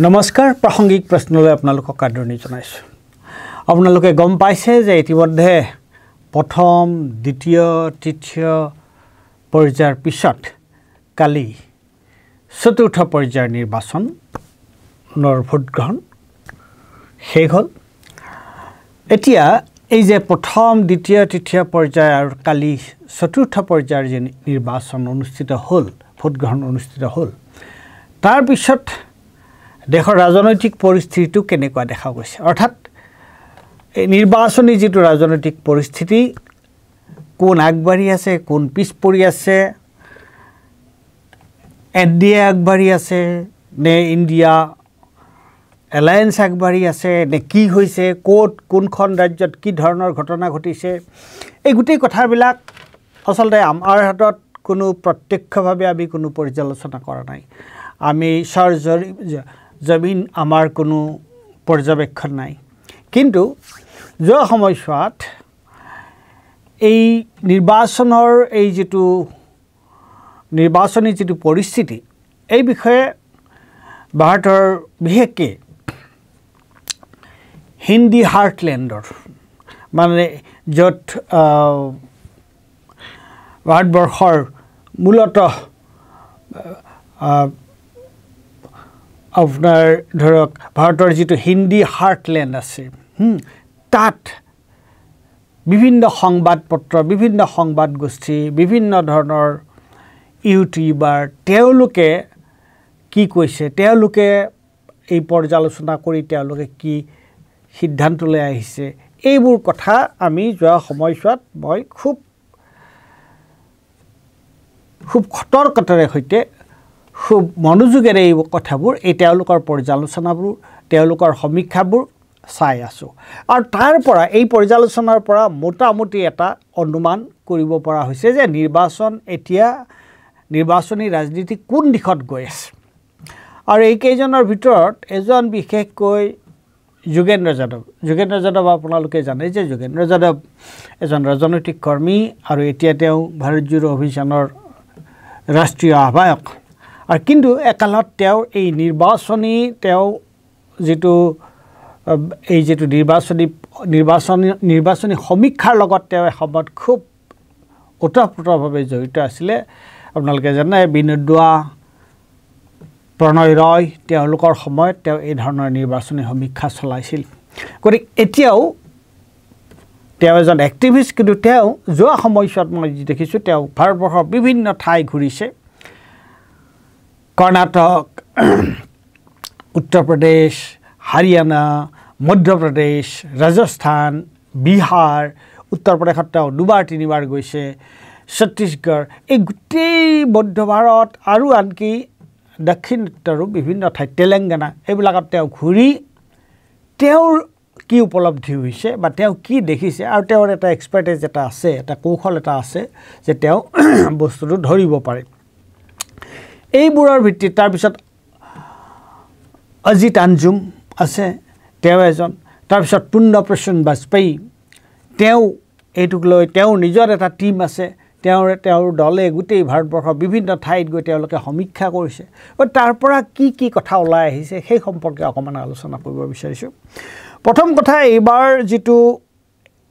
নমস্কাৰ প্ৰাসংগিক প্ৰশ্নলৈ আপোনালোকক আদৰণি জনাইছোঁ। আপোনালোকে গম পাইছে যে ইতিমধ্যে প্ৰথম দ্বিতীয় তৃতীয় পৰ্যায়ৰ পিছত কালি চতুৰ্থ পৰ্যায়ৰ নিৰ্বাচনৰ ভোটগ্ৰহণ শেষ হ'ল। এতিয়া এই যে প্ৰথম দ্বিতীয় তৃতীয় পৰ্যায় আৰু কালি চতুৰ্থ পৰ্যায়ৰ যে নিৰ্বাচন অনুষ্ঠিত হ'ল, ভোটগ্ৰহণ অনুষ্ঠিত হ'ল, তাৰ পিছত দেশৰ ৰাজনৈতিক পৰিস্থিতিটো কেনেকুৱা দেখা গৈছে, অৰ্থাৎ এই নিৰ্বাচনী যিটো ৰাজনৈতিক পৰিস্থিতি, কোন আগবাঢ়ি আছে, কোন পিছ পৰি আছে, NDA আগবাঢ়ি আছে নে ইণ্ডিয়া এলায়েন্স আগবাঢ়ি আছে নে কি হৈছে, ক'ত কোনখন ৰাজ্যত কি ধৰণৰ ঘটনা ঘটিছে, এই গোটেই কথাবিলাক আচলতে আমাৰ হাতত কোনো প্ৰত্যক্ষভাৱে আমি কোনো পৰ্যালোচনা কৰা নাই। আমি জমিন আমাৰ কোনো পৰ্যবেক্ষণ নাই। কিন্তু যোৱা সময়ছোৱাত এই নিৰ্বাচনৰ এই যিটো নিৰ্বাচনী যিটো পৰিস্থিতি, এই বিষয়ে ভাৰতৰ বিশেষকৈ হিন্দী হাৰ্টলেণ্ডৰ মানে য'ত ভাৰতবৰ্ষৰ মূলতঃ আপোনাৰ ধৰক ভাৰতৰ যিটো হিন্দী হাৰ্টলেণ্ড আছে, তাত বিভিন্ন সংবাদ পত্ৰ, বিভিন্ন সংবাদ গোষ্ঠী, বিভিন্ন ধৰণৰ ইউটিউবাৰ তেওঁলোকে কি কৈছে, তেওঁলোকে এই পৰ্যালোচনা কৰি তেওঁলোকে কি সিদ্ধান্তলৈ আহিছে, এইবোৰ কথা আমি যোৱা সময়ছোৱাত মই খুব সতৰ্কতাৰে সৈতে খুব মনোযোগেৰে এই কথাবোৰ, এই তেওঁলোকৰ পৰ্যালোচনাবোৰ, তেওঁলোকৰ সমীক্ষাবোৰ চাই আছোঁ। আৰু তাৰ পৰা এই পৰ্যালোচনাৰ পৰা মোটামুটি এটা অনুমান কৰিব পৰা হৈছে যে এতিয়া নিৰ্বাচনী ৰাজনীতি কোন দিশত গৈ আছে। আৰু এইকেইজনৰ ভিতৰত এজন বিশেষকৈ যোগেন্দ্ৰ যাদৱ আপোনালোকে জানে যে যোগেন্দ্ৰ যাদৱ এজন ৰাজনৈতিক কৰ্মী আৰু এতিয়া তেওঁ ভাৰত জোড়ো অভিযানৰ ৰাষ্ট্ৰীয় আহ্বায়ক। আৰু কিন্তু একালত তেওঁ এই নিৰ্বাচনী নিৰ্বাচনী সমীক্ষাৰ লগত তেওঁ এসময়ত খুব ওতঃপ্ৰোতভাৱে জড়িত আছিলে। আপোনালোকে জানে বিনোদ দুৱা, প্ৰণয় ৰয়, তেওঁলোকৰ সময়ত তেওঁ এই ধৰণৰ নিৰ্বাচনী সমীক্ষা চলাইছিল। গতিকে এতিয়াও তেওঁ এজন এক্টিভিষ্ট, কিন্তু তেওঁ যোৱা সময়ছোৱাত মই দেখিছোঁ তেওঁ ভাৰতবৰ্ষৰ বিভিন্ন ঠাই ঘূৰিছে। কৰ্ণাটক, উত্তৰ প্ৰদেশ, হাৰিয়ানা, মধ্যপ্ৰদেশ, ৰাজস্থান, বিহাৰ, উত্তৰ প্ৰদেশত তেওঁ দুবাৰ তিনিবাৰ গৈছে, ছত্তীশগড়, এই গোটেই মধ্য ভাৰত আৰু আনকি দক্ষিণ উত্তৰো বিভিন্ন ঠাইত, তেলেংগানা, এইবিলাকত তেওঁ ঘূৰি তেওঁৰ কি উপলব্ধি হৈছে বা তেওঁ কি দেখিছে, আৰু তেওঁৰ এটা এক্সপাৰ্টাইজ এটা আছে, এটা কৌশল এটা আছে যে তেওঁ বস্তুটো ধৰিব পাৰে। এইবোৰৰ ভিত্তিত তাৰপিছত অজিত আঞ্জুম আছে, তেওঁ এজন, তাৰপিছত পুণ্যপ্ৰসূন বাজপেয়ী, তেওঁ এইটোক লৈ তেওঁৰ নিজৰ এটা টীম আছে, তেওঁৰ দলে গোটেই ভাৰতবৰ্ষৰ বিভিন্ন ঠাইত গৈ তেওঁলোকে সমীক্ষা কৰিছে। তাৰ পৰা কি কথা ওলাই আহিছে সেই সম্পৰ্কে অকণমান আলোচনা কৰিব বিচাৰিছোঁ। প্ৰথম কথা, এইবাৰ যিটো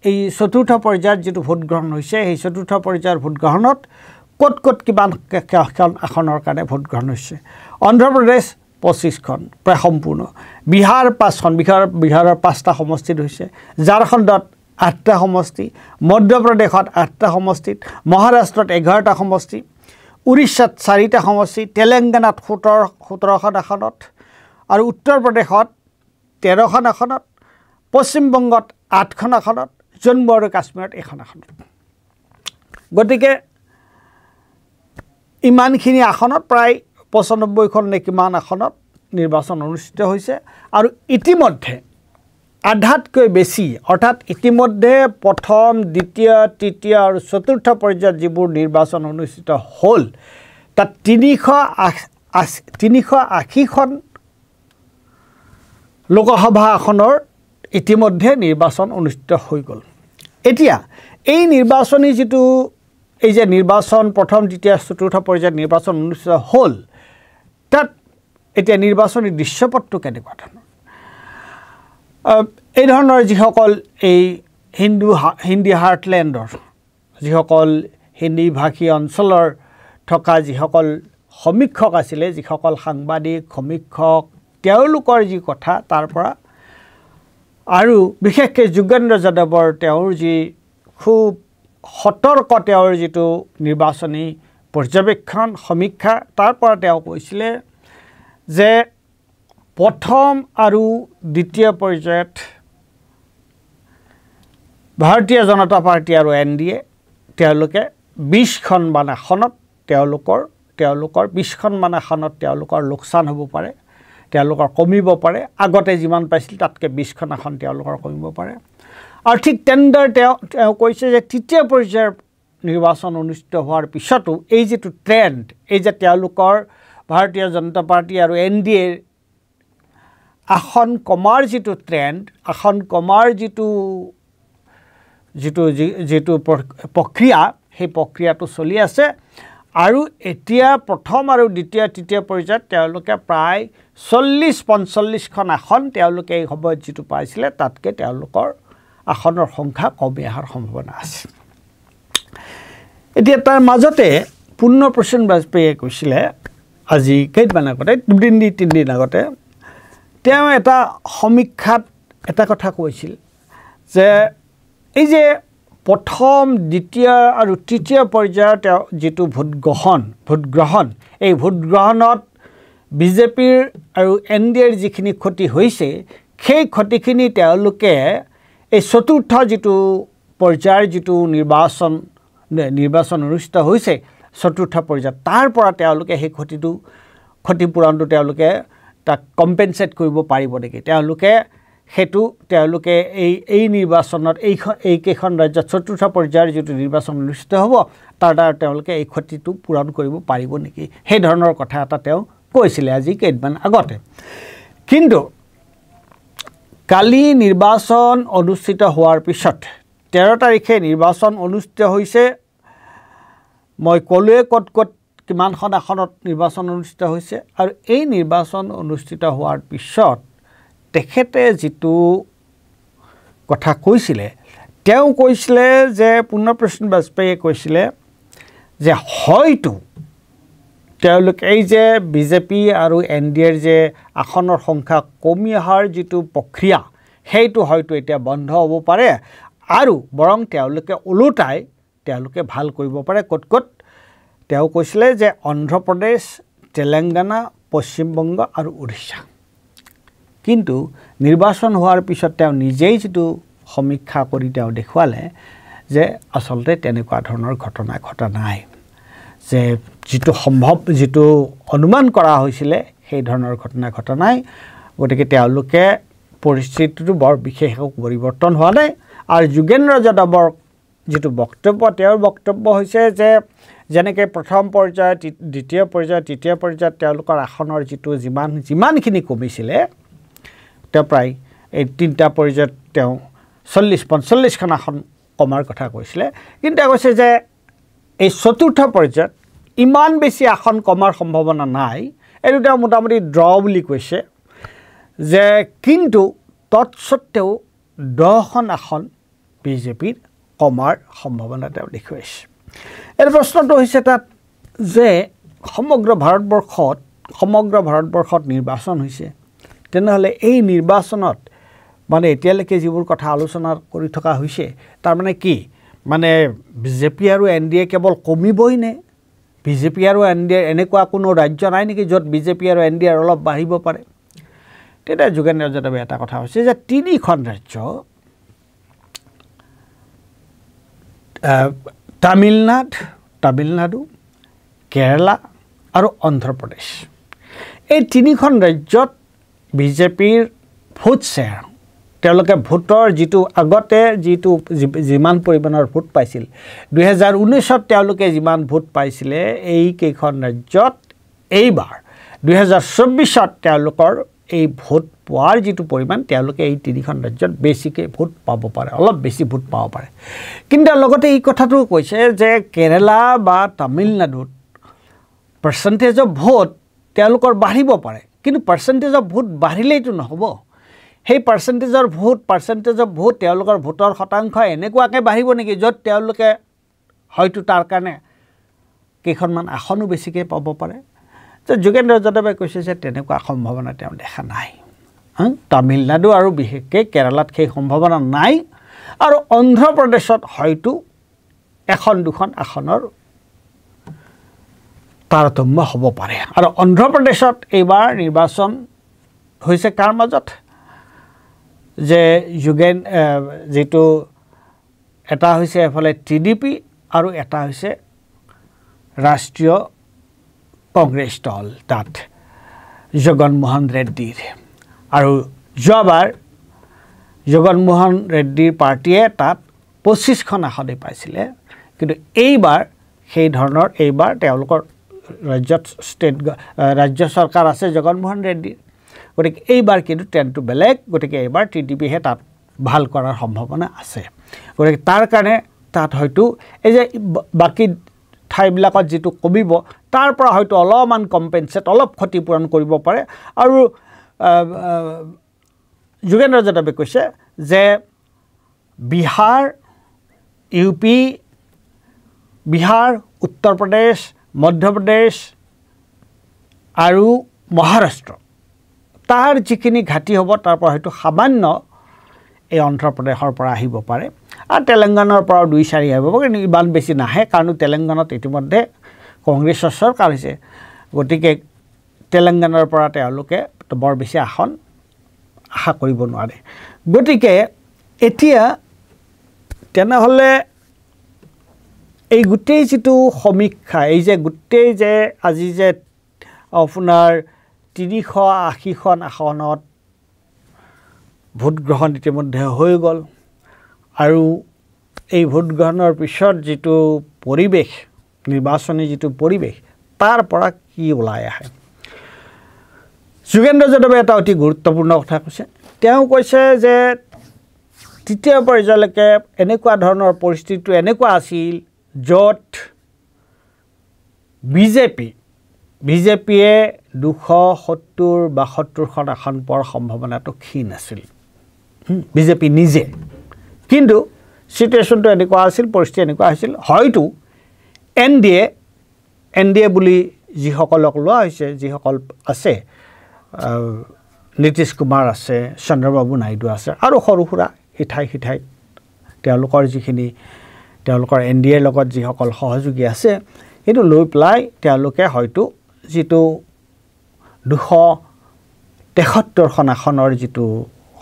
এই চতুৰ্থ পৰ্যায়ত যিটো ভোটগ্ৰহণ হৈছে, সেই চতুৰ্থ পৰ্যায়ৰ ভোটগ্ৰহণত ক'ত কিমান আসনৰ কাৰণে ভোটগ্ৰহণ হৈছে। অন্ধ্ৰপ্ৰদেশ 25খন প্ৰায় সম্পূৰ্ণ, বিহাৰ 5খন, বিহাৰৰ 5টা সমষ্টিত হৈছে, ঝাৰখণ্ডত 8টা সমষ্টি, মধ্যপ্ৰদেশত 8টা সমষ্টিত, মহাৰাষ্ট্ৰত 11টা সমষ্টি, উৰিষ্যাত 4টা সমষ্টি, তেলেংগানাত 17খন আসনত, আৰু উত্তৰ প্ৰদেশত 13খন আসনত, পশ্চিমবংগত 8খন আসনত, জম্মু আৰু কাশ্মীৰত 1খন আসনত। গতিকে ইমানখিনি আসনত প্ৰায় 95খন নে কিমান আসনত নিৰ্বাচন অনুষ্ঠিত হৈছে। আৰু ইতিমধ্যে আধাতকৈ বেছি, অৰ্থাৎ ইতিমধ্যে প্ৰথম দ্বিতীয় তৃতীয় আৰু চতুৰ্থ পৰ্যায়ত যিবোৰ নিৰ্বাচন অনুষ্ঠিত হ'ল, তাত 380খন লোকসভা আসনৰ ইতিমধ্যে নিৰ্বাচন অনুষ্ঠিত হৈ গ'ল। এতিয়া এই নিৰ্বাচনী এই যে নিৰ্বাচন প্ৰথম দ্বিতীয় চতুৰ্থ পৰ্যায়ত নিৰ্বাচন অনুষ্ঠিত হ'ল, তাত এতিয়া নিৰ্বাচনী দৃশ্যপটটো কেনেকুৱা ধৰণৰ এই ধৰণৰ যিসকল এই হিন্দী হাৰ্টলেণ্ডৰ যিসকল হিন্দী ভাষী অঞ্চলৰ থকা যিসকল সমীক্ষক আছিলে যিসকল সাংবাদিক সমীক্ষক তেওঁলোকৰ যি কথা তাৰ পৰা আৰু বিশেষকৈ যোগেন্দ্ৰ যাদৱৰ তেওঁৰ যি খুব সতৰ্ক তেওঁৰ যিটো নিৰ্বাচনী পৰ্যবেক্ষণ সমীক্ষা তাৰ পৰা তেওঁ কৈছিলে যে প্ৰথম আৰু দ্বিতীয় পৰ্যায়ত ভাৰতীয় জনতা পাৰ্টি আৰু NDA তেওঁলোকে 20খন মান আসনত তেওঁলোকৰ 20খন মান আসনত তেওঁলোকৰ লোকচান হ'ব পাৰে তেওঁলোকৰ কমিব পাৰে আগতে যিমান পাইছিল তাতকৈ 20খন আসন তেওঁলোকৰ কমিব পাৰে আৰু ঠিক তেনেদৰে তেওঁ কৈছে যে তৃতীয় পৰ্যায়ৰ নিৰ্বাচন অনুষ্ঠিত হোৱাৰ পিছতো এই যিটো ট্ৰেণ্ড এই যে তেওঁলোকৰ ভাৰতীয় জনতা পাৰ্টি আৰু NDA আসন কমাৰ যিটো ট্ৰেণ্ড আসন কমাৰ যিটো প্ৰক্ৰিয়া সেই প্ৰক্ৰিয়াটো চলি আছে আৰু এতিয়া প্ৰথম আৰু দ্বিতীয় তৃতীয় পৰ্যায়ত তেওঁলোকে প্ৰায় 40-45খন আসন তেওঁলোকে এই সময়ত যিটো পাইছিলে তাতকৈ তেওঁলোকৰ আসনৰ সংখ্যা কমি অহাৰ সম্ভাৱনা আছে এতিয়া তাৰ মাজতে পুৰ্ণপ্ৰসন্ন বাজপেয়ীয়ে কৈছিলে আজি কেইদিনমান আগতে 2-3 দিন আগতে তেওঁ এটা সমীক্ষাত এটা কথা কৈছিল যে এই যে প্ৰথম দ্বিতীয় আৰু তৃতীয় পৰ্যায়ৰ যিটো ভোটগ্ৰহণ এই ভোটগ্ৰহণত বিজেপিৰ আৰু NDAৰ যিখিনি ক্ষতি হৈছে সেই ক্ষতিখিনি তেওঁলোকে এই চতুৰ্থ যিটো পৰ্যায়ৰ যিটো নিৰ্বাচন অনুষ্ঠিত হৈছে চতুৰ্থ পৰ্যায়ত তাৰ পৰা তেওঁলোকে সেই ক্ষতিপূৰণটো তেওঁলোকে তাক কম্পেনছেট কৰিব পাৰিব নেকি তেওঁলোকে এই নিৰ্বাচনত এইকেইখন ৰাজ্যত চতুৰ্থ পৰ্যায়ৰ যিটো নিৰ্বাচন অনুষ্ঠিত হ'ব তাৰ দ্বাৰা তেওঁলোকে এই ক্ষতিটো পূৰণ কৰিব পাৰিব নেকি সেই ধৰণৰ কথা এটা তেওঁ কৈছিলে আজি কেইদিনমান আগতে কিন্তু কালি নিৰ্বাচন অনুষ্ঠিত হোৱাৰ পিছত 13 তাৰিখে নিৰ্বাচন অনুষ্ঠিত হৈছে মই ক'লোৱে ক'ত কিমানখন আসনত নিৰ্বাচন অনুষ্ঠিত হৈছে আৰু এই নিৰ্বাচন অনুষ্ঠিত হোৱাৰ পিছত তেখেতে যিটো কথা কৈছিলে তেওঁ কৈছিলে যে পুৰ্ণপ্ৰসন্ন বাজপেয়ীয়ে কৈছিলে যে হয়তো তেওঁলোকে এই যে বিজেপি আৰু NDAৰ যে আসনৰ সংখ্যা কমি অহাৰ যিটো প্ৰক্ৰিয়া সেইটো হয়তো এতিয়া বন্ধ হ'ব পাৰে আৰু বৰং তেওঁলোকে ওলোটাই তেওঁলোকে ভাল কৰিব পাৰে ক'ত তেওঁ কৈছিলে যে অন্ধ্ৰপ্ৰদেশ তেলেংগানা পশ্চিমবংগ আৰু উৰিষ্যা কিন্তু নিৰ্বাচন হোৱাৰ পিছত তেওঁ নিজেই যিটো সমীক্ষা কৰি তেওঁ দেখুৱালে যে আচলতে তেনেকুৱা ধৰণৰ ঘটনা ঘটা নাই যে যিটো অনুমান কৰা হৈছিলে সেই ধৰণৰ ঘটনা ঘটা নাই গতিকে তেওঁলোকে পৰিস্থিতিটো বৰ বিশেষ পৰিৱৰ্তন হোৱা নাই আৰু যোগেন্দ্ৰ যাদৱৰ যিটো বক্তব্য তেওঁৰ বক্তব্য হৈছে যে যেনেকৈ প্ৰথম পৰ্যায় দ্বিতীয় পৰ্যায় তৃতীয় পৰ্যায়ত তেওঁলোকৰ আসনৰ যিটো যিমানখিনি কমিছিলে তেওঁ প্ৰায় এই 3টা পৰ্যায়ত তেওঁ 40-45খন আসন কমাৰ কথা কৈছিলে কিন্তু তেওঁ কৈছে যে এই চতুৰ্থ পৰ্যায়ত ইমান বেছি আসন কমাৰ সম্ভাৱনা নাই এইটো তেওঁ মোটামুটি ড্ৰ বুলি কৈছে যে কিন্তু তৎসত্ত্বেও 10খন আসন বিজেপিৰ কমাৰ সম্ভাৱনা তেওঁ দেখুৱাইছে এই প্ৰশ্নটো হৈছে তাত যে সমগ্ৰ ভাৰতবৰ্ষত নিৰ্বাচন হৈছে তেনেহ'লে এই নিৰ্বাচনত মানে এতিয়ালৈকে যিবোৰ কথা আলোচনা কৰি থকা হৈছে তাৰ মানে কি মানে বিজেপি আৰু NDA কেৱল কমিবই নে বিজেপি আৰু NDA এনেকুৱা কোনো ৰাজ্য নাই নেকি য'ত বিজেপি আৰু NDA অলপ বাঢ়িব পাৰে তেতিয়া যোগেন্দ্ৰ যাদৱে এটা কথা হৈছে যে 3খন ৰাজ্য তামিলনাডু কেৰালা আৰু অন্ধ্ৰপ্ৰদেশ এই 3খন ৰাজ্যত বিজেপিৰ ভোট শ্বেয়াৰ তেওঁলোকে ভোটৰ যিটো আগতে যিমান পৰিমাণৰ ভোট পাইছিল 2019ত তেওঁলোকে যিমান ভোট পাইছিলে এই কেইখন ৰাজ্যত এইবাৰ 2024ত তেওঁলোকৰ এই ভোট পোৱাৰ যিটো পৰিমাণ তেওঁলোকে এই 3খন ৰাজ্যত বেছিকৈ ভোট পাব পাৰে অলপ বেছি ভোট পাব পাৰে কিন্তু লগতে এই কথাটো কৈছে যে কেৰালা বা তামিলনাডুত পাৰ্চেণ্টেজ অফ ভোট তেওঁলোকৰ বাঢ়িব পাৰে কিন্তু পাৰ্চেণ্টেজ অফ ভোট বাঢ়িলেইতো নহ'ব সেই পাৰ্চেণ্টেজ অফ ভোট তেওঁলোকৰ ভোটৰ শতাংশ এনেকুৱাকৈ বাঢ়িব নেকি য'ত তেওঁলোকে হয়তো তাৰ কাৰণে কেইখনমান আসনো বেছিকৈ পাব পাৰে যে যোগেন্দ্ৰ যাদৱে কৈছে যে তেনেকুৱা সম্ভাৱনা তেওঁ দেখা নাই তামিলনাডু আৰু বিশেষকৈ কেৰালাত সেই সম্ভাৱনা নাই আৰু অন্ধ্ৰপ্ৰদেশত হয়তো এখন দুখন আসনৰ তাৰতম্য হ'ব পাৰে আৰু অন্ধ্ৰপ্ৰদেশত এইবাৰ নিৰ্বাচন হৈছে কাৰ মাজত যে যিটো এটা হৈছে এফালে টিডিপি আৰু এটা হৈছে ৰাষ্ট্ৰীয় কংগ্ৰেছ দল তাত জগনমোহন ৰেড্ডিৰ আৰু যোৱাবাৰ জগনমোহন ৰেড্ডিৰ পাৰ্টীয়ে তাত 25খন আসনে পাইছিলে কিন্তু এইবাৰ সেই ধৰণৰ এইবাৰ তেওঁলোকৰ ৰাজ্যত ৰাজ্য চৰকাৰ আছে জগনমোহন ৰেড্ডিৰ গতিকে এইবাৰ কিন্তু ট্ৰেণ্ডটো বেলেগ গতিকে এইবাৰ টিডিপিহে তাত ভাল কৰাৰ সম্ভাৱনা আছে গতিকে তাৰ কাৰণে তাত হয়তো এই যে বাকী ঠাইবিলাকত যিটো কমিব তাৰ পৰা হয়তো অলপমান কম্পেনচেট অলপ ক্ষতিপূৰণ কৰিব পাৰে আৰু যোগেন্দ্ৰ যাদৱে কৈছে যে বিহাৰ ইউপি বিহাৰ উত্তৰ প্ৰদেশ মধ্যপ্ৰদেশ আৰু মহাৰাষ্ট্ৰ তাৰ যিখিনি ঘাটি হ'ব তাৰ পৰা হয়তো সামান্য এই অন্ধ্ৰপ্ৰদেশৰ পৰা আহিব পাৰে আৰু তেলেংগানাৰ পৰাও 2-4 আহিব কিন্তু ইমান বেছি নাহে কাৰণ তেলেংগানাত ইতিমধ্যে কংগ্ৰেছৰ চৰকাৰ হৈছে গতিকে তেলেংগানাৰ পৰা তেওঁলোকে বৰ বেছি আসন আশা কৰিব নোৱাৰে গতিকে এতিয়া তেনেহ'লে এই গোটেই যিটো সমীক্ষা এই যে গোটেই যে আজি যে আপোনাৰ 380খন আসনত ভোট গ্ৰহণ ইতিমধ্যে হৈ গ'ল আৰু এই ভোট গ্ৰহণৰ পিছত যিটো পৰিৱেশ নিৰ্বাচনী যিটো পৰিৱেশ তাৰ পৰা কি ওলাই আহে যোগেন্দ্ৰ যাদৱে এটা অতি গুৰুত্বপূৰ্ণ কথা কৈছে তেওঁ কৈছে যে তৃতীয় পৰ্যায়লৈকে এনেকুৱা ধৰণৰ পৰিস্থিতিটো এনেকুৱা আছিল য'ত বিজেপিয়ে 270-72খন আসন পোৱাৰ সম্ভাৱনাটো ক্ষীণ আছিল বিজেপি নিজে কিন্তু সিচুৱেশ্যনটো এনেকুৱা আছিল পৰিস্থিতি এনেকুৱা হৈছিল হয়তো এনডিএ বুলি যিসকলক লোৱা হৈছে যিসকল আছে নীতিশ কুমাৰ আছে চন্দ্ৰবাবু নাইডু আছে আৰু সৰু সুৰা ইঠাই তেওঁলোকৰ যিখিনি তেওঁলোকৰ এনডিএৰ লগত যিসকল সহযোগী আছে সেইটো লৈ পেলাই তেওঁলোকে হয়তো যিটো 273খন আসনৰ যিটো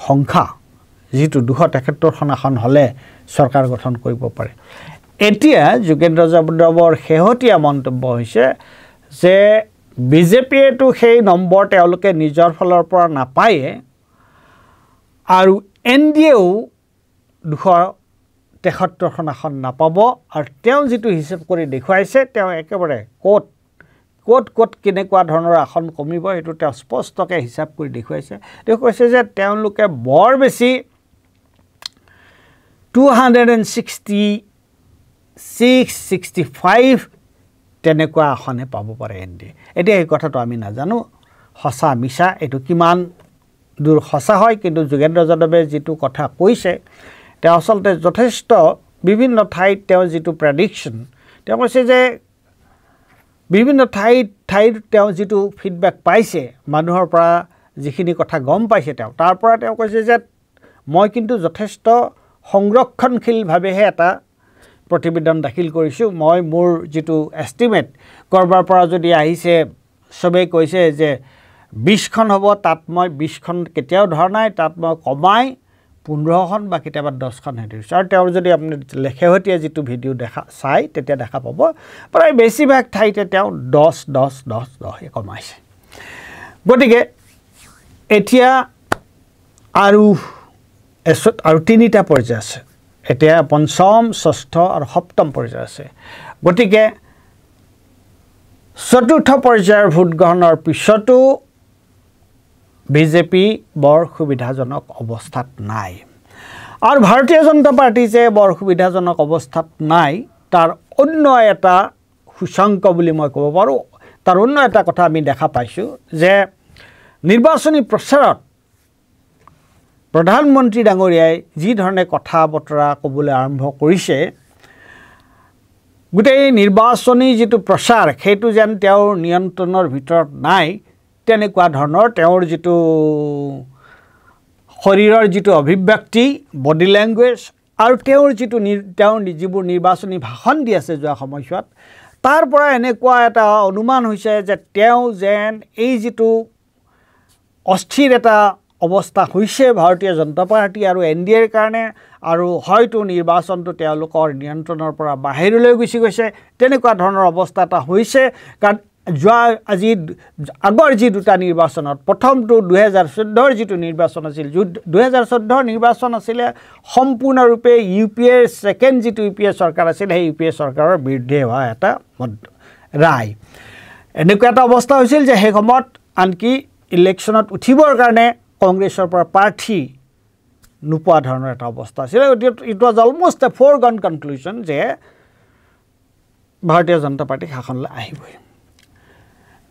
সংখ্যা যিটো 273খন আসন হ'লে চৰকাৰ গঠন কৰিব পাৰে এতিয়া যোগেন্দ্ৰ যাদৱৰ শেহতীয়া মন্তব্য হৈছে যে বিজেপিয়েতো সেই নম্বৰ তেওঁলোকে নিজৰ ফালৰ পৰা নাপায়ে আৰু এনডিএও 273খন আসন নাপাব আৰু তেওঁ যিটো হিচাপ কৰি দেখুৱাইছে তেওঁ একেবাৰে ক'ত কেনেকুৱা ধৰণৰ আসন কমিব এইটো তেওঁ স্পষ্টকৈ হিচাপ কৰি দেখুৱাইছে তেওঁ কৈছে যে তেওঁলোকে বৰ বেছি 266-65 তেনেকুৱা আসনে পাব পাৰে এনডিএ এতিয়া এই কথাটো আমি নাজানো সঁচা মিছা এইটো কিমান দূৰ সঁচা হয় কিন্তু যোগেন্দ্ৰ যাদৱে যিটো কথা কৈছে তেওঁ আচলতে যথেষ্ট বিভিন্ন ঠাইত তেওঁ যিটো প্ৰেডিকশ্যন তেওঁ কৈছে যে বিভিন্ন ঠাইত তেওঁ যিটো ফিডবেক পাইছে মানুহৰ পৰা যিখিনি কথা গম পাইছে তেওঁ তাৰ পৰা তেওঁ কৈছে যে মই কিন্তু যথেষ্ট সংৰক্ষণশীলভাৱেহে এটা প্ৰতিবেদন দাখিল কৰিছোঁ মই মোৰ যিটো এষ্টিমেট কৰবাৰ পৰা যদি আহিছে সবেই কৈছে যে 20খন হ'ব তাত মই 20খন কেতিয়াও ধৰা নাই তাত মই কমাই 15খন বা কেতিয়াবা 10খন ধৰিছোঁ আৰু তেওঁৰ যদি আপুনি শেহতীয়া যিটো ভিডিঅ' চাই তেতিয়া দেখা পাব প্ৰায় বেছিভাগ ঠাইতে তেওঁ 10 কমাইছে গতিকে এতিয়া আৰু 3টা পৰ্যায় আছে এতিয়া পঞ্চম ষষ্ঠ আৰু সপ্তম পৰ্যায় আছে গতিকে চতুৰ্থ পৰ্যায়ৰ ভোট গ্ৰহণৰ পিছতো বিজেপি বৰ সুবিধাজনক অৱস্থাত নাই আৰু ভাৰতীয় জনতা পাৰ্টি যে বৰ সুবিধাজনক অৱস্থাত নাই তাৰ অন্য এটা সূচংক বুলি মই ক'ব পাৰোঁ তাৰ অন্য এটা কথা আমি দেখা পাইছোঁ যে নিৰ্বাচনী প্ৰচাৰত প্ৰধানমন্ত্ৰী ডাঙৰীয়াই যি ধৰণে কথা বতৰা ক'বলৈ আৰম্ভ কৰিছে গোটেই নিৰ্বাচনী যিটো প্ৰচাৰ সেইটো যেন তেওঁৰ নিয়ন্ত্ৰণৰ ভিতৰত নাই তেনেকুৱা ধৰণৰ তেওঁৰ যিটো শৰীৰৰ যিটো অভিব্যক্তি বডি লেংগুৱেজ আৰু তেওঁৰ যিবোৰ নিৰ্বাচনী ভাষণ দি আছে যোৱা সময়ছোৱাত তাৰ পৰা এনেকুৱা এটা অনুমান হৈছে যে তেওঁ যেন এই যিটো অস্থিৰ এটা অৱস্থা হৈছে ভাৰতীয় জনতা পাৰ্টি আৰু NDAৰ কাৰণে আৰু হয়তো নিৰ্বাচনটো তেওঁলোকৰ নিয়ন্ত্ৰণৰ পৰা বাহিৰলৈ গুচি গৈছে তেনেকুৱা ধৰণৰ অৱস্থা এটা হৈছে কাৰণ আজি আগৰ যি দুটা নিৰ্বাচনত প্ৰথমটো 2014ৰ যিটো নিৰ্বাচন আছিল 2014ৰ নিৰ্বাচন আছিল সম্পূৰ্ণৰূপে UPAৰ সেকেন্ড যিটো UPA চৰকাৰ আছিল সেই UPA চৰকাৰৰ বিৰুদ্ধে হোৱা এটা ৰায় এনেকুৱা এটা অৱস্থা হৈছিল যে সেই সময়ত আনকি ইলেকশ্যনত উঠিবৰ কাৰণে কংগ্ৰেছৰ পৰা প্ৰাৰ্থী নোপোৱা ধৰণৰ এটা অৱস্থা আছিল it was almost a foregone conclusion যে ভাৰতীয় জনতা পাৰ্টি শাসনলৈ আহিবই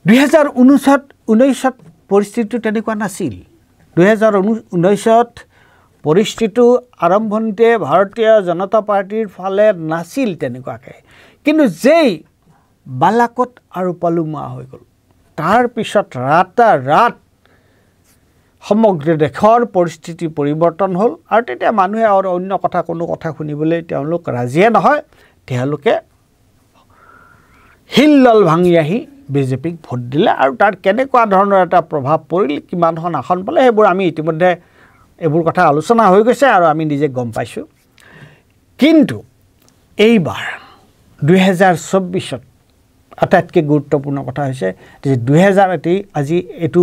2019ত পৰিস্থিতিটো তেনেকুৱা নাছিল 2019ত পৰিস্থিতিটো আৰম্ভণিতে ভাৰতীয় জনতা পাৰ্টিৰ ফালে নাছিল তেনেকুৱাকৈ কিন্তু যেই বালাকত আৰু পালুমা হৈ গ'ল তাৰ পিছত ৰাতাৰাত সমগ্ৰ দেশৰ পৰিস্থিতি পৰিৱৰ্তন হ'ল আৰু তেতিয়া মানুহে আৰু অন্য কোনো কথা শুনিবলৈ তেওঁলোক ৰাজিয়ে নহয় তেওঁলোকে হিল্লল ভাঙি আহি বিজেপিক ভোট দিলে আৰু তাৰ কেনেকুৱা ধৰণৰ এটা প্ৰভাৱ পৰিল কিমানখন আসন পালে সেইবোৰ আমি ইতিমধ্যে এইবোৰ কথা আলোচনা হৈ গৈছে আৰু আমি নিজে গম পাইছোঁ কিন্তু এইবাৰ 2024ত আটাইতকৈ গুৰুত্বপূৰ্ণ কথা হৈছে যে 2000 আজি এইটো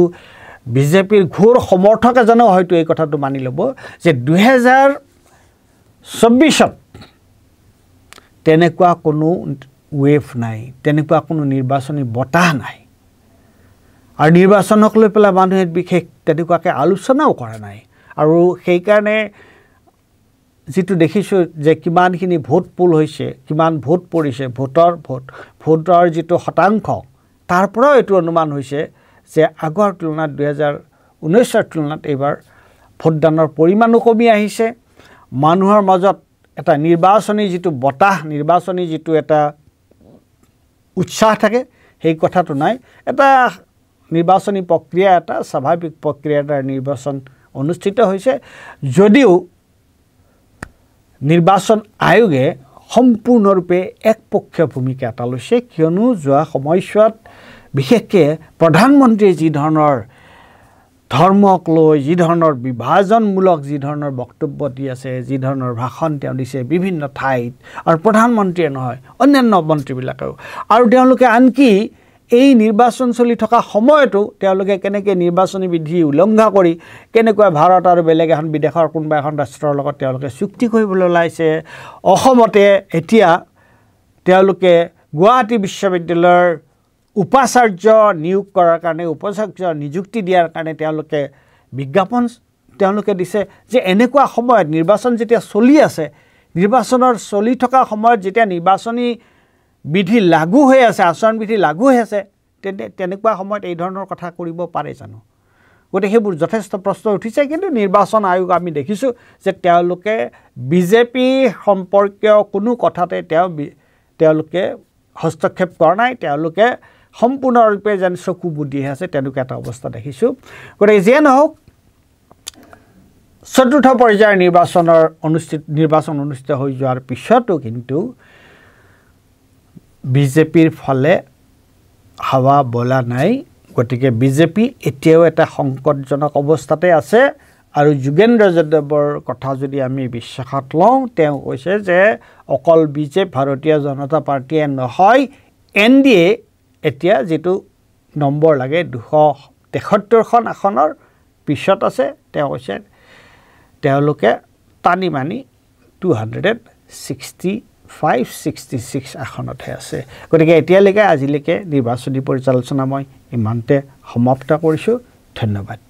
বিজেপিৰ ঘোৰ সমৰ্থক এজনেও হয়তো এই কথাটো মানি ল'ব যে 2024ত তেনেকুৱা কোনো ৱেভ নাই তেনেকুৱা কোনো নিৰ্বাচনী বতাহ নাই আৰু নিৰ্বাচনক লৈ পেলাই মানুহে বিশেষ তেনেকুৱাকৈ আলোচনাও কৰা নাই আৰু সেইকাৰণে যিটো দেখিছোঁ যে কিমানখিনি ভোট পোল হৈছে কিমান ভোট পৰিছে ভোটৰ যিটো শতাংশ তাৰ পৰাও এইটো অনুমান হৈছে যে আগৰ তুলনাত 2019ৰ তুলনাত এইবাৰ ভোটদানৰ পৰিমাণো কমি আহিছে মানুহৰ মাজত এটা নিৰ্বাচনী যিটো বতাহ নিৰ্বাচনী যিটো এটা উৎসাহ থাকে সেই কথাটো নাই এটা নিৰ্বাচনী প্ৰক্ৰিয়া এটা স্বাভাৱিক প্ৰক্ৰিয়া এটা নিৰ্বাচন অনুষ্ঠিত হৈছে যদিও নিৰ্বাচন আয়োগে সম্পূৰ্ণৰূপে একপক্ষীয় ভূমিকা এটা লৈছে কিয়নো যোৱা সময়ছোৱাত বিশেষকৈ প্ৰধানমন্ত্ৰীয়ে যি ধৰণৰ ধৰ্মক লৈ যি ধৰণৰ বিভাজনমূলক যি ধৰণৰ বক্তব্য দি আছে যি ধৰণৰ ভাষণ তেওঁ দিছে বিভিন্ন ঠাইত আৰু প্ৰধানমন্ত্ৰীয়ে নহয় অন্যান্য মন্ত্ৰীবিলাকেও আৰু তেওঁলোকে আনকি এই নিৰ্বাচন চলি থকা সময়তো তেওঁলোকে কেনেকৈ নিৰ্বাচনী বিধি উলংঘা কৰি কেনেকৈ ভাৰত আৰু বেলেগ এখন বিদেশৰ কোনোবা এখন ৰাষ্ট্ৰৰ লগত তেওঁলোকে চুক্তি কৰিবলৈ ওলাইছে অসমতে এতিয়া তেওঁলোকে গুৱাহাটী বিশ্ববিদ্যালয়ৰ উপাচাৰ্য নিয়োগ কৰাৰ কাৰণে উপাচাৰ্য নিযুক্তি দিয়াৰ কাৰণে তেওঁলোকে বিজ্ঞাপন তেওঁলোকে দিছে যে এনেকুৱা সময়ত নিৰ্বাচন যেতিয়া চলি আছে নিৰ্বাচনৰ চলি থকা সময়ত যেতিয়া নিৰ্বাচনী বিধি লাগু হৈ আছে আচৰণ বিধি লাগু হৈ আছে তেনেকুৱা সময়ত এই ধৰণৰ কথা কৰিব পাৰে জানো গতিকে সেইবোৰ যথেষ্ট প্ৰশ্ন উঠিছে কিন্তু নিৰ্বাচন আয়োগ আমি দেখিছোঁ যে তেওঁলোকে বিজেপি সম্পৰ্কীয় কোনো কথাতে তেওঁলোকে হস্তক্ষেপ কৰা নাই তেওঁলোকে সম্পূৰ্ণৰূপে যেন চকু বুদ্ধি আছে তেনেকুৱা এটা অৱস্থা দেখিছোঁ গতিকে যিয়ে নহওক চতুৰ্থ পৰ্যায়ৰ নিৰ্বাচন অনুষ্ঠিত হৈ যোৱাৰ পিছতো কিন্তু বিজেপিৰ ফালে হাৱা বলা নাই গতিকে বিজেপি এতিয়াও এটা সংকটজনক অৱস্থাতে আছে আৰু যোগেন্দ্ৰ যাদৱৰ কথা যদি আমি বিশ্বাসত লওঁ তেওঁ কৈছে যে অকল ভাৰতীয় জনতা পাৰ্টিয়ে নহয় NDA এতিয়া যিটো নম্বৰ লাগে 273খন আসনৰ পিছত আছে তেওঁ কৈছে তেওঁলোকে টানি মানি 265-66 আসনতহে আছে গতিকে এতিয়ালৈকে আজিলৈকে নিৰ্বাচনী পৰ্যালোচনা মই ইমানতে সমাপ্ত কৰিছোঁ ধন্যবাদ